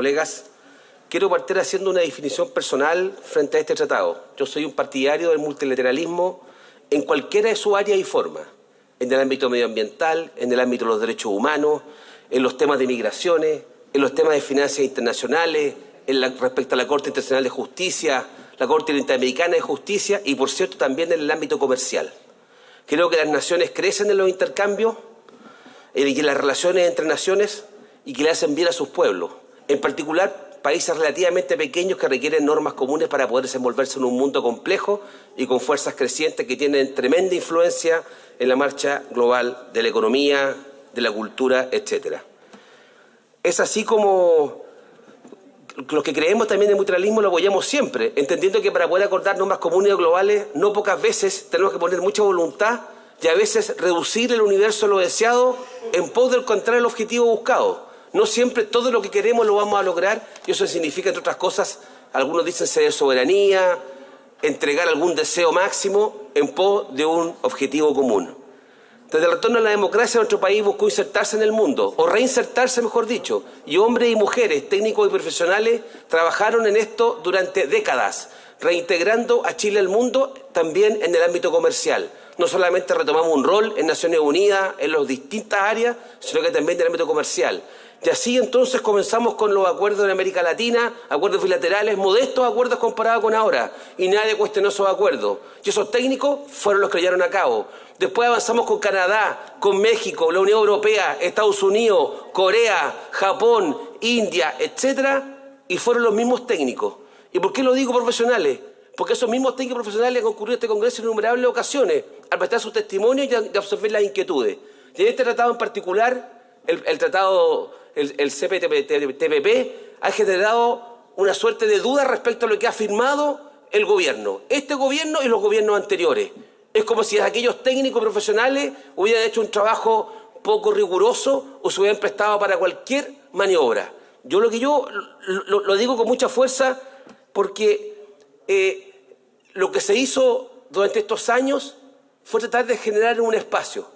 Colegas, quiero partir haciendo una definición personal frente a este tratado. Yo soy un partidario del multilateralismo en cualquiera de sus áreas y formas, en el ámbito medioambiental, en el ámbito de los derechos humanos, en los temas de migraciones, en los temas de finanzas internacionales, respecto a la Corte Internacional de Justicia, la Corte Interamericana de Justicia y, por cierto, también en el ámbito comercial. Creo que las naciones crecen en los intercambios y en las relaciones entre naciones y que le hacen bien a sus pueblos. En particular, países relativamente pequeños que requieren normas comunes para poder desenvolverse en un mundo complejo y con fuerzas crecientes que tienen tremenda influencia en la marcha global de la economía, de la cultura, etcétera. Es así como los que creemos también en el multilateralismo lo apoyamos siempre, entendiendo que para poder acordar normas comunes o globales no pocas veces tenemos que poner mucha voluntad y a veces reducir el universo a lo deseado en pos de encontrar el objetivo buscado. No siempre todo lo que queremos lo vamos a lograr y eso significa, entre otras cosas, algunos dicen ceder soberanía, entregar algún deseo máximo en pos de un objetivo común. Desde el retorno a la democracia, nuestro país buscó insertarse en el mundo, o reinsertarse, mejor dicho, y hombres y mujeres, técnicos y profesionales, trabajaron en esto durante décadas, reintegrando a Chile al mundo también en el ámbito comercial. No solamente retomamos un rol en Naciones Unidas, en las distintas áreas, sino que también en el ámbito comercial. Y así entonces comenzamos con los acuerdos en América Latina, acuerdos bilaterales, modestos acuerdos comparados con ahora, y nadie cuestionó esos acuerdos. Y esos técnicos fueron los que llevaron a cabo. Después avanzamos con Canadá, con México, la Unión Europea, Estados Unidos, Corea, Japón, India, etcétera, y fueron los mismos técnicos. ¿Y por qué lo digo profesionales? Porque esos mismos técnicos profesionales han concurrido a este Congreso en innumerables ocasiones, al prestar sus testimonios y absorber las inquietudes. Y en este tratado en particular, el tratado, el CPTPP, ha generado una suerte de duda respecto a lo que ha firmado el gobierno, este gobierno y los gobiernos anteriores. Es como si aquellos técnicos profesionales hubieran hecho un trabajo poco riguroso o se hubieran prestado para cualquier maniobra. Yo lo digo con mucha fuerza porque lo que se hizo durante estos años fue tratar de generar un espacio.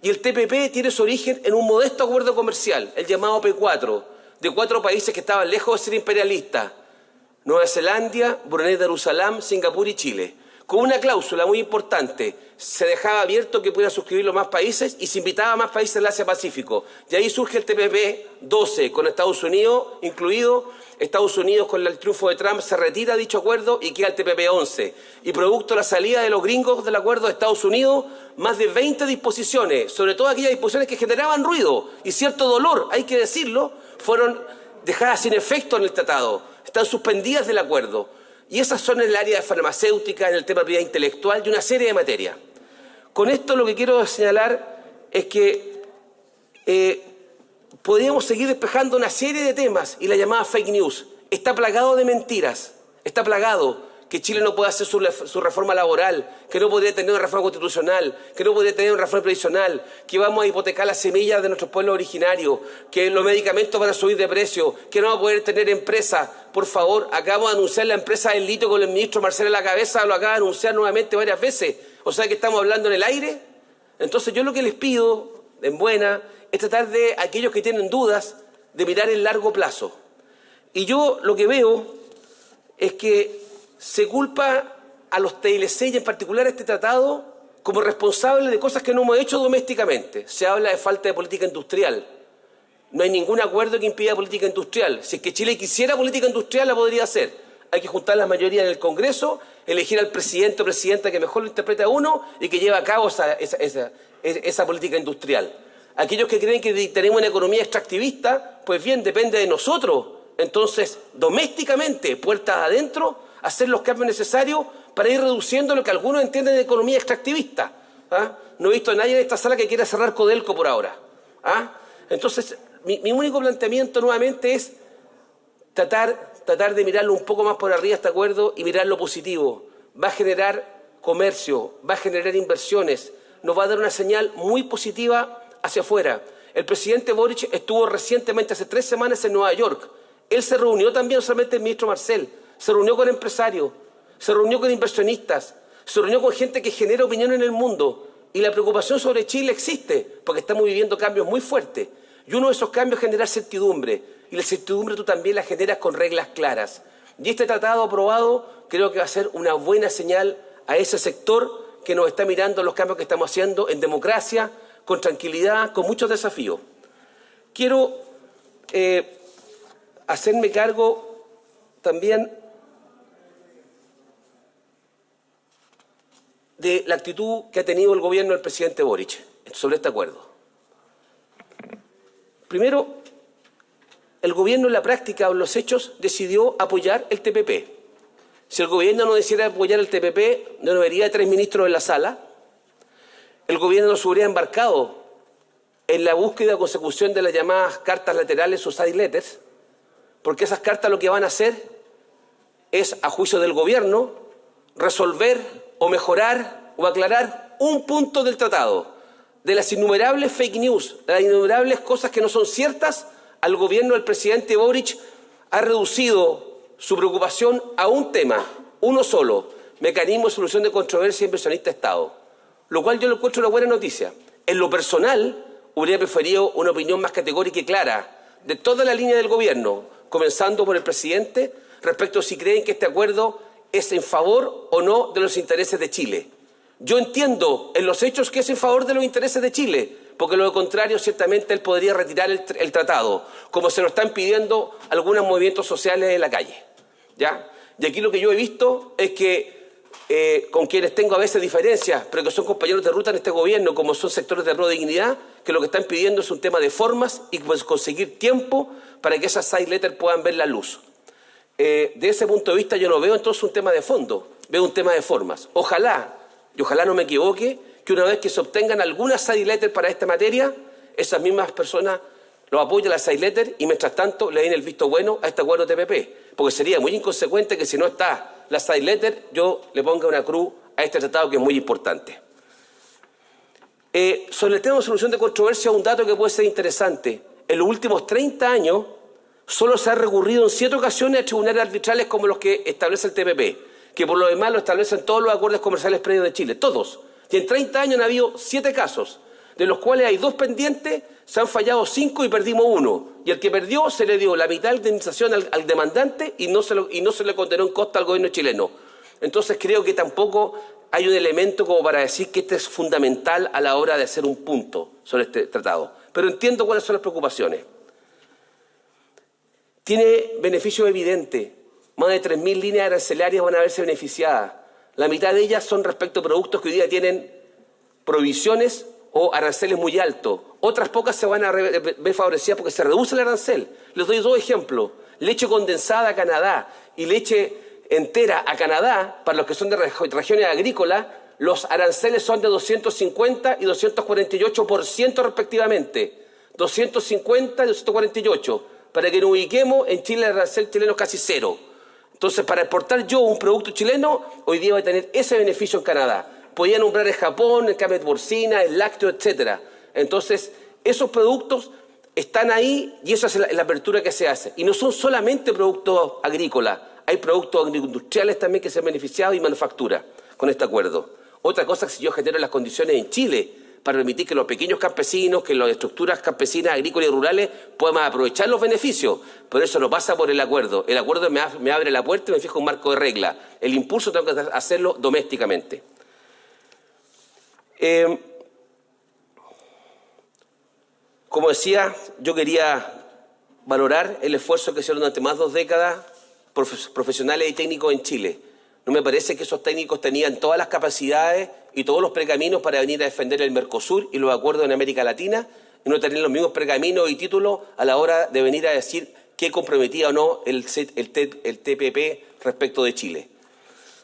Y el TPP tiene su origen en un modesto acuerdo comercial, el llamado P4, de 4 países que estaban lejos de ser imperialistas: Nueva Zelanda, Brunei Darussalam, Singapur y Chile. Con una cláusula muy importante, se dejaba abierto que pudieran suscribirlo más países y se invitaba a más países del Asia-Pacífico. Y ahí surge el TPP-12, con Estados Unidos incluido. Estados Unidos, con el triunfo de Trump, se retira dicho acuerdo y queda el TPP-11. Y producto de la salida de los gringos del acuerdo de Estados Unidos, más de 20 disposiciones, sobre todo aquellas disposiciones que generaban ruido y cierto dolor, hay que decirlo, fueron dejadas sin efecto en el tratado. Están suspendidas del acuerdo. Y esas son en el área de farmacéutica, en el tema de propiedad intelectual y una serie de materias. Con esto lo que quiero señalar es que podríamos seguir despejando una serie de temas y la llamada fake news. Está plagado de mentiras, está plagado que Chile no puede hacer su reforma laboral, que no podría tener una reforma constitucional, que no podría tener una reforma previsional, que vamos a hipotecar las semillas de nuestros pueblos originarios, que los medicamentos van a subir de precio, que no vamos a poder tener empresas. Por favor, acabamos de anunciar la empresa del litio con el ministro Marcelo a la cabeza, lo acaba de anunciar nuevamente varias veces. O sea que estamos hablando en el aire. Entonces yo lo que les pido, en buena, es tratar de, aquellos que tienen dudas, de mirar el largo plazo. Y yo lo que veo es que se culpa a los TLC y en particular a este tratado como responsable de cosas que no hemos hecho domésticamente. Se habla de falta de política industrial. No hay ningún acuerdo que impida política industrial. Si es que Chile quisiera política industrial, la podría hacer. Hay que juntar las mayorías en el Congreso, elegir al presidente o presidenta que mejor lo interprete a uno y que lleve a cabo esa política industrial. Aquellos que creen que tenemos una economía extractivista, pues bien, depende de nosotros. Entonces, domésticamente, puertas adentro, hacer los cambios necesarios para ir reduciendo lo que algunos entienden de economía extractivista. No he visto a nadie en esta sala que quiera cerrar Codelco por ahora. Entonces, mi único planteamiento nuevamente es tratar de mirarlo un poco más por arriba este acuerdo y mirar lo positivo. Va a generar comercio, va a generar inversiones, nos va a dar una señal muy positiva hacia afuera. El presidente Boric estuvo recientemente, hace 3 semanas, en Nueva York. Él se reunió también, no solamente el ministro Marcel, se reunió con empresarios, se reunió con inversionistas, se reunió con gente que genera opinión en el mundo. Y la preocupación sobre Chile existe, porque estamos viviendo cambios muy fuertes. Y uno de esos cambios es generar certidumbre. y la incertidumbre tú también la generas con reglas claras. Y este tratado aprobado creo que va a ser una buena señal a ese sector que nos está mirando los cambios que estamos haciendo en democracia, con tranquilidad, con muchos desafíos. Quiero hacerme cargo también de la actitud que ha tenido el gobierno del presidente Boric sobre este acuerdo. Primero, el gobierno en la práctica o en los hechos decidió apoyar el TPP. Si el gobierno no decidiera apoyar el TPP, no vería 3 ministros en la sala. El gobierno no se hubiera embarcado en la búsqueda o consecución de las llamadas cartas laterales o side letters, porque esas cartas lo que van a hacer es, a juicio del gobierno, resolver o mejorar o aclarar un punto del tratado. De las innumerables fake news, de las innumerables cosas que no son ciertas, al gobierno del presidente Boric ha reducido su preocupación a un tema, uno solo: mecanismo de solución de controversia inversionista Estado. Lo cual yo lo encuentro una buena noticia. En lo personal, hubiera preferido una opinión más categórica y clara de toda la línea del gobierno, comenzando por el presidente, respecto a si creen que este acuerdo es en favor o no de los intereses de Chile. Yo entiendo en los hechos que es en favor de los intereses de Chile, porque lo contrario ciertamente él podría retirar el tratado, como se lo están pidiendo algunos movimientos sociales en la calle, ¿ya? Y aquí lo que yo he visto es que con quienes tengo a veces diferencias, pero que son compañeros de ruta en este gobierno, como son sectores de Pro Dignidad, que lo que están pidiendo es un tema de formas y pues conseguir tiempo para que esas side letters puedan ver la luz. De ese punto de vista yo no veo entonces un tema de fondo, veo un tema de formas. Ojalá no me equivoque, que una vez que se obtengan algunas side letters para esta materia, esas mismas personas lo apoyen a la side letter y mientras tanto le den el visto bueno a este acuerdo TPP, porque sería muy inconsecuente que si no está la side letter yo le ponga una cruz a este tratado que es muy importante. Sobre el tema de solución de controversia, un dato que puede ser interesante. En los últimos 30 años solo se ha recurrido en 7 ocasiones a tribunales arbitrales como los que establece el TPP, que por lo demás lo establecen todos los acuerdos comerciales previos de Chile, todos. Y en 30 años han habido 7 casos, de los cuales hay 2 pendientes, se han fallado 5 y perdimos 1. Y el que perdió se le dio la mitad de indemnización al demandante y no se le condenó en costa al gobierno chileno. Entonces creo que tampoco hay un elemento como para decir que este es fundamental a la hora de hacer un punto sobre este tratado. Pero entiendo cuáles son las preocupaciones. Tiene beneficios evidentes. Más de 3.000 líneas arancelarias van a verse beneficiadas. La mitad de ellas son respecto a productos que hoy día tienen prohibiciones o aranceles muy altos. Otras pocas se van a ver favorecidas porque se reduce el arancel. Les doy 2 ejemplos. Leche condensada a Canadá y leche entera a Canadá, para los que son de regiones agrícolas, los aranceles son de 250 y 248% respectivamente. 250 y 248. Para que nos ubiquemos, en Chile el arancel chileno es casi 0. Entonces, para exportar yo un producto chileno, hoy día voy a tener ese beneficio en Canadá. Podía nombrar el Japón, el carne porcina, el lácteo, etcétera. Entonces, esos productos están ahí y esa es la apertura que se hace. Y no son solamente productos agrícolas, hay productos agroindustriales también que se han beneficiado y manufactura con este acuerdo. Otra cosa es que si yo genero las condiciones en Chile para permitir que los pequeños campesinos, que las estructuras campesinas, agrícolas y rurales puedan aprovechar los beneficios. Pero eso no pasa por el acuerdo. El acuerdo me abre la puerta y me fija un marco de regla. El impulso tengo que hacerlo domésticamente. Como decía, yo quería valorar el esfuerzo que hicieron durante más de 2 décadas profesionales y técnicos en Chile. No me parece que esos técnicos tenían todas las capacidades y todos los pergaminos para venir a defender el Mercosur y los acuerdos en América Latina y no tener los mismos pergaminos y títulos a la hora de venir a decir qué comprometía o no el TPP respecto de Chile.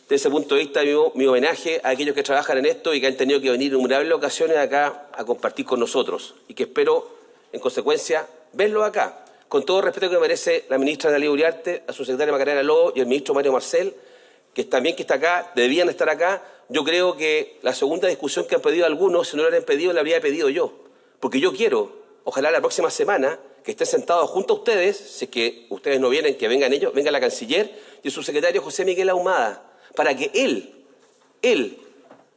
Desde ese punto de vista, mi homenaje a aquellos que trabajan en esto y que han tenido que venir en innumerables ocasiones acá a compartir con nosotros y que espero, en consecuencia, verlos acá. Con todo el respeto que merece la ministra Natalia Uriarte, a su secretaria Macarena Lobo y el ministro Mario Marcel, que también que está acá, debían estar acá. Yo creo que la segunda discusión que han pedido algunos, si no lo hubieran pedido, la habría pedido yo. Porque yo quiero, ojalá la próxima semana, que estén sentados junto a ustedes, si es que ustedes no vienen, que vengan ellos, venga la canciller y su secretario José Miguel Ahumada, para que él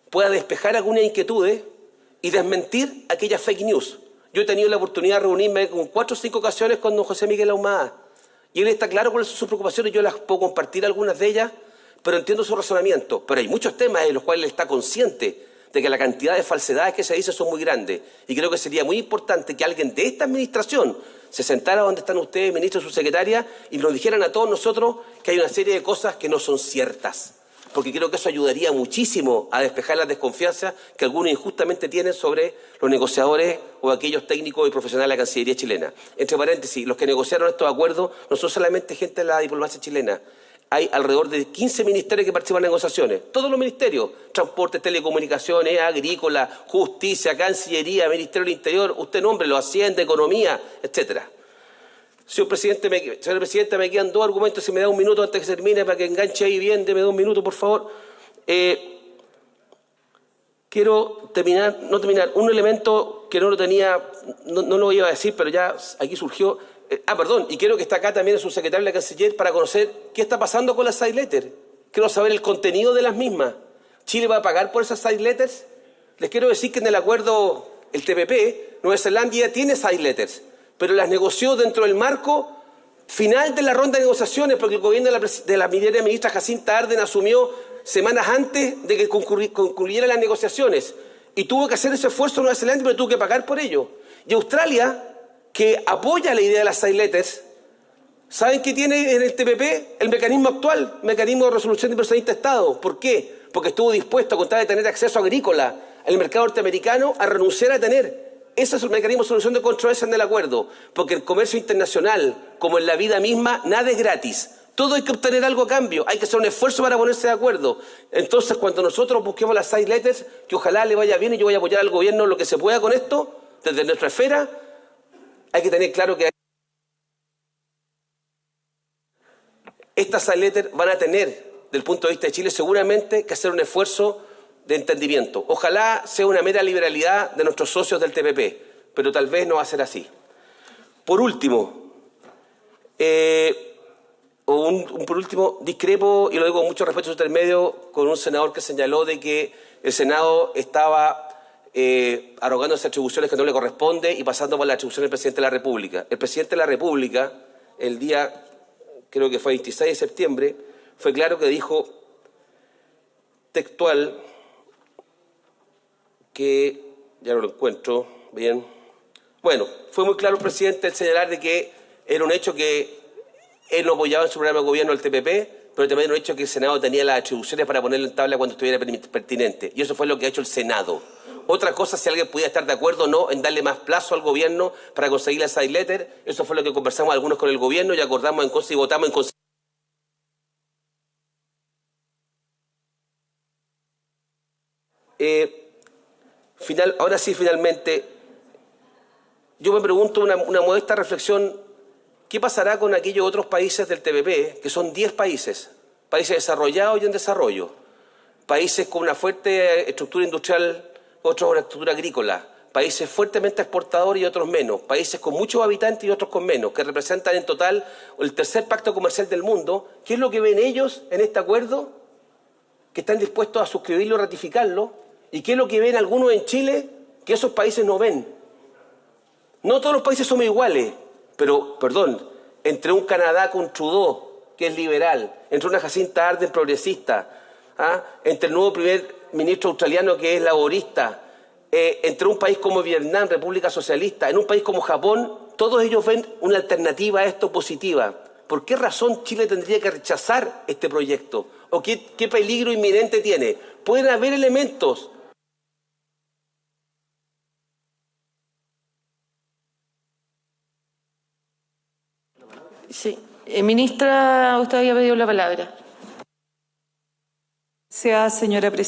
pueda despejar algunas inquietudes y desmentir aquellas fake news. Yo he tenido la oportunidad de reunirme con 4 o 5 ocasiones con don José Miguel Ahumada. Y él está claro cuáles son sus preocupaciones, yo las puedo compartir algunas de ellas, pero entiendo su razonamiento. Pero hay muchos temas en los cuales él está consciente de que la cantidad de falsedades que se dicen son muy grandes. Y creo que sería muy importante que alguien de esta administración se sentara donde están ustedes, ministros, subsecretarias, y nos dijeran a todos nosotros que hay una serie de cosas que no son ciertas. Porque creo que eso ayudaría muchísimo a despejar las desconfianzas que algunos injustamente tienen sobre los negociadores o aquellos técnicos y profesionales de la Cancillería chilena. Entre paréntesis, los que negociaron estos acuerdos no son solamente gente de la diplomacia chilena. Hay alrededor de 15 ministerios que participan en negociaciones. Todos los ministerios, transporte, telecomunicaciones, agrícola, justicia, Cancillería, Ministerio del Interior, usted nómbrelo, Hacienda, Economía, etcétera. Señora Presidenta, me quedan 2 argumentos, si me da un minuto antes que se termine, para que enganche ahí bien, deme 2 minutos, por favor. Quiero un elemento que no lo tenía, no lo iba a decir, pero ya aquí surgió. Perdón, y quiero que esté acá también el subsecretario de la Canciller para conocer qué está pasando con las side letters. Quiero saber el contenido de las mismas. ¿Chile va a pagar por esas side letters? Les quiero decir que en el acuerdo, el TPP, Nueva Zelanda tiene side letters, pero las negoció dentro del marco final de la ronda de negociaciones, porque el gobierno de la ministra Jacinta Arden asumió semanas antes de que concluyeran las negociaciones y tuvo que hacer ese esfuerzo en Nueva Zelanda, pero tuvo que pagar por ello. Y Australia, que apoya la idea de las side letters, ¿saben qué tiene en el TPP? El mecanismo actual, mecanismo de resolución de inversionista de Estado. ¿Por qué? Porque estuvo dispuesto, a contar de tener acceso agrícola al mercado norteamericano, a renunciar a tener. Ese es el mecanismo de solución de controversias en el acuerdo, porque el comercio internacional, como en la vida misma, nada es gratis. Todo hay que obtener algo a cambio, hay que hacer un esfuerzo para ponerse de acuerdo. Entonces, cuando nosotros busquemos las side letters, que ojalá le vaya bien y yo voy a apoyar al gobierno lo que se pueda con esto, desde nuestra esfera, hay que tener claro que estas side letters van a tener, desde el punto de vista de Chile, seguramente que hacer un esfuerzo de entendimiento. Ojalá sea una mera liberalidad de nuestros socios del TPP, pero tal vez no va a ser así. Por último, discrepo, y lo digo con mucho respeto a su intermedio, con un senador que señaló de que el Senado estaba arrogándose atribuciones que no le corresponde y pasando por las atribuciones del presidente de la República. El presidente de la República, el día, creo que fue 26 de septiembre, fue claro que dijo textual que, ya no lo encuentro bien, bueno, fue muy claro el presidente al señalar de que era un hecho que él no apoyaba en su programa de gobierno el TPP, pero también era un hecho que el Senado tenía las atribuciones para ponerlo en tabla cuando estuviera pertinente. Y eso fue lo que ha hecho el Senado. Otra cosa, si alguien pudiera estar de acuerdo o no en darle más plazo al gobierno para conseguir la side letter, eso fue lo que conversamos algunos con el gobierno y acordamos y votamos en consecuencia. Ahora sí, finalmente, yo me pregunto una modesta reflexión, ¿qué pasará con aquellos otros países del TPP, que son 10 países, países desarrollados y en desarrollo, países con una fuerte estructura industrial, otros con una estructura agrícola, países fuertemente exportadores y otros menos, países con muchos habitantes y otros con menos, que representan en total el tercer pacto comercial del mundo? ¿Qué es lo que ven ellos en este acuerdo? Que están dispuestos a suscribirlo y ratificarlo. ¿Y qué es lo que ven algunos en Chile que esos países no ven? No todos los países somos iguales, pero, perdón, entre un Canadá con Trudeau, que es liberal, entre una Jacinta Arden progresista, entre el nuevo primer ministro australiano que es laborista, entre un país como Vietnam, República Socialista, en un país como Japón, todos ellos ven una alternativa a esto positiva. ¿Por qué razón Chile tendría que rechazar este proyecto? ¿O qué peligro inminente tiene? Pueden haber elementos. Sí. Ministra, usted había pedido la palabra. Señora presidenta.